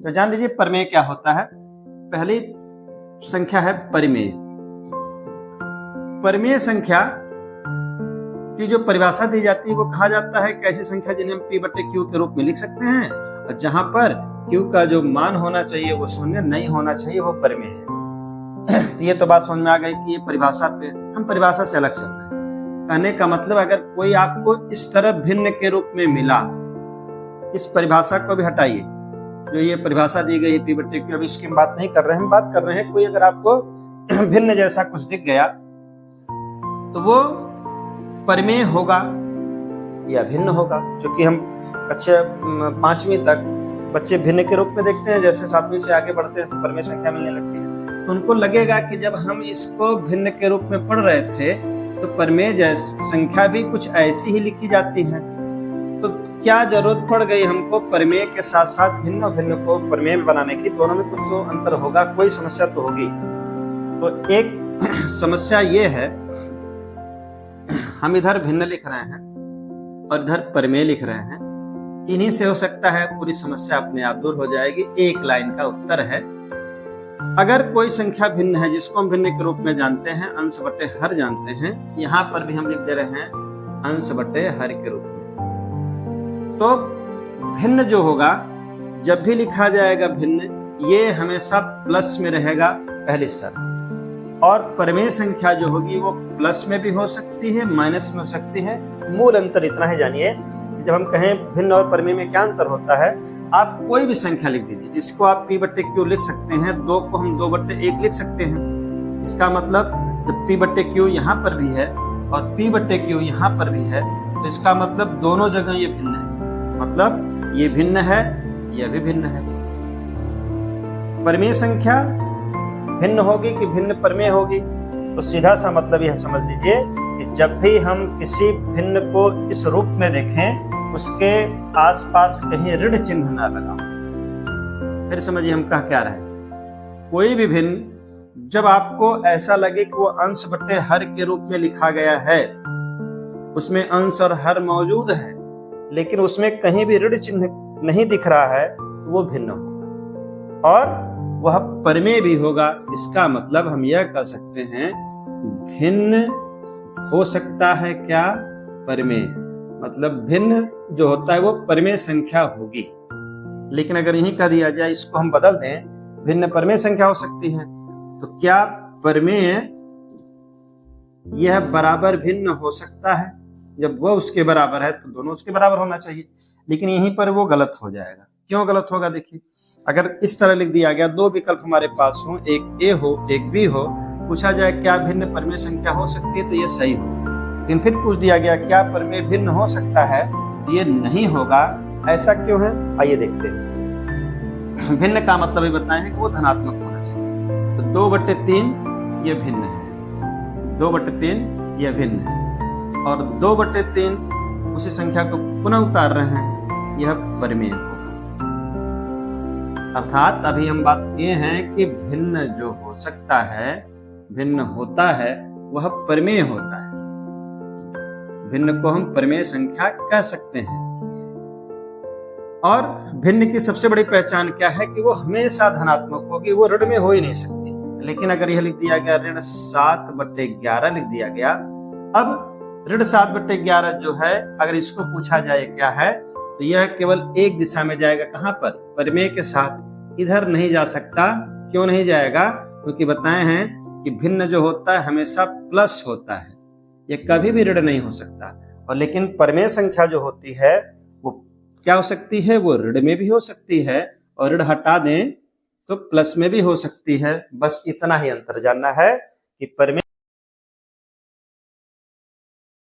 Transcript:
तो जान लीजिए प्रमेय क्या होता है। पहली संख्या है परिमेय। परिमेय संख्या की जो परिभाषा दी जाती है वो कहा जाता है कि ऐसी संख्या जिन्हें हम p बटे q के रूप में लिख सकते हैं और जहां पर q का जो मान होना चाहिए वो शून्य नहीं होना चाहिए, वो परिमेय है। ये तो बात समझ में आ गई कि ये परिभाषा पे हम परिभाषा से अलग चल रहे हैं। कहने का मतलब अगर कोई आपको इस तरह भिन्न के रूप में मिला, इस परिभाषा को भी हटाइए, जो ये परिभाषा दी गई p बटे q, अभी इसकी बात नहीं कर रहे हैं, हम बात कर रहे हैं कोई अगर आपको भिन्न जैसा कुछ दिख गया तो वो परिमेय होगा या भिन्न होगा। क्योंकि हम कक्षा 5वीं तक बच्चे भिन्न के रूप में देखते हैं, जैसे 7वीं से आगे बढ़ते हैं तो परिमेय संख्या मिलने लगती है। तो उनको लगेगा कि जब हम इसको भिन्न के रूप में पढ़ रहे थे तो परिमेय जैसी संख्या भी कुछ ऐसी ही लिखी जाती है, तो क्या जरूरत पड़ गई हमको परिमेय के साथ साथ भिन्न भिन्न को परिमेय बनाने की। दोनों में कुछ तो अंतर होगा, कोई समस्या तो होगी। तो एक समस्या ये है, हम इधर भिन्न लिख रहे हैं और इधर परिमेय लिख रहे हैं, इन्हीं से हो सकता है पूरी समस्या अपने आप दूर हो जाएगी। एक लाइन का उत्तर है, अगर कोई संख्या भिन्न है जिसको हम भिन्न के रूप में जानते हैं, अंश बटे हर जानते हैं, यहां पर भी हम लिख दे रहे हैं अंश बटे हर के रूप में। तो भिन्न जो होगा जब भी लिखा जाएगा भिन्न, ये हमेशा प्लस में रहेगा पहली शर्त। और परिमेय संख्या जो होगी वो प्लस में भी हो सकती है, माइनस में हो सकती है। मूल अंतर इतना ही जानिए, जब हम कहें भिन्न और परिमेय में क्या अंतर होता है, आप कोई भी संख्या लिख दीजिए जिसको आप p बटे q लिख सकते हैं, 2 को हम 2 बटे 1 लिख सकते हैं। इसका मतलब जब p बटे q यहाँ पर भी है और p बटे q यहाँ पर भी है, तो इसका मतलब दोनों जगह ये भिन्न है, मतलब ये भिन्न है, यह भी भिन्न है। परिमेय संख्या भिन्न होगी कि भिन्न परिमेय होगी, तो सीधा सा मतलब यह समझ लीजिए कि जब भी हम किसी भिन्न को इस रूप में देखें, उसके आसपास कहीं ऋण चिन्ह ना लगाओ। फिर समझिए हम कह क्या रहे हैं। कोई भी भिन्न जब आपको ऐसा लगे कि वो अंश बटे हर के रूप में लिखा गया है, उसमें अंश और हर मौजूद है, लेकिन उसमें कहीं भी ऋण चिन्ह नहीं दिख रहा है, तो वो भिन्न होगा और वह परिमेय भी होगा। इसका मतलब हम यह कह सकते हैं भिन्न हो सकता है क्या, परिमेय, मतलब भिन्न जो होता है वो परिमेय संख्या होगी। लेकिन अगर यही कह दिया जाए, इसको हम बदल दें, भिन्न परिमेय संख्या हो सकती है, तो क्या परिमेय यह बराबर भिन्न हो सकता है? जब वह उसके बराबर है तो दोनों उसके बराबर होना चाहिए, लेकिन यहीं पर वो गलत हो जाएगा। क्यों गलत होगा? देखिए, अगर इस तरह लिख दिया गया, 2 विकल्प हमारे पास हो, एक a हो एक b हो, पूछा जाए क्या भिन्न परिमेय संख्या हो सकती है, तो ये सही हो। लेकिन फिर पूछ दिया गया क्या परिमेय भिन्न हो सकता है, तो ये नहीं होगा। ऐसा क्यों है? आइए देखते हैं। भिन्न का मतलब ये बताए हैं कि वो धनात्मक होना चाहिए। तो 2 बटे 3 ये भिन्न है, 2 बटे 3 ये भिन्न है, और 2 बटे 3 उसी संख्या को पुनः उतार रहे हैं, यह परिमेय होगा। अर्थात अभी हम बात किए हैं कि भिन्न जो हो सकता है, भिन्न होता है, वह परिमेय होता है। भिन्न को हम परिमेय संख्या कह सकते हैं। और भिन्न की सबसे बड़ी पहचान क्या है कि वो हमेशा धनात्मक होगी, वो ऋण में हो ही नहीं सकती। लेकिन अगर यह लिख दिया गया ऋण 7 बटे 11 लिख दिया गया, अब ऋण 7 बटे 11 जो है, अगर इसको पूछा जाए क्या है, तो यह केवल एक दिशा में जाएगा। कहां पर? परिमेय के साथ। इधर नहीं जा सकता। क्यों नहीं जाएगा? क्योंकि बताए हैं कि भिन्न जो होता है हमेशा प्लस होता है, यह कभी भी ऋण नहीं हो सकता। और लेकिन परिमेय संख्या जो होती है वो क्या हो सकती है? वो ऋण में भी हो सकती है, और ऋण हटा दें तो प्लस में भी हो सकती है। बस इतना ही अंतर जानना है कि परिमेय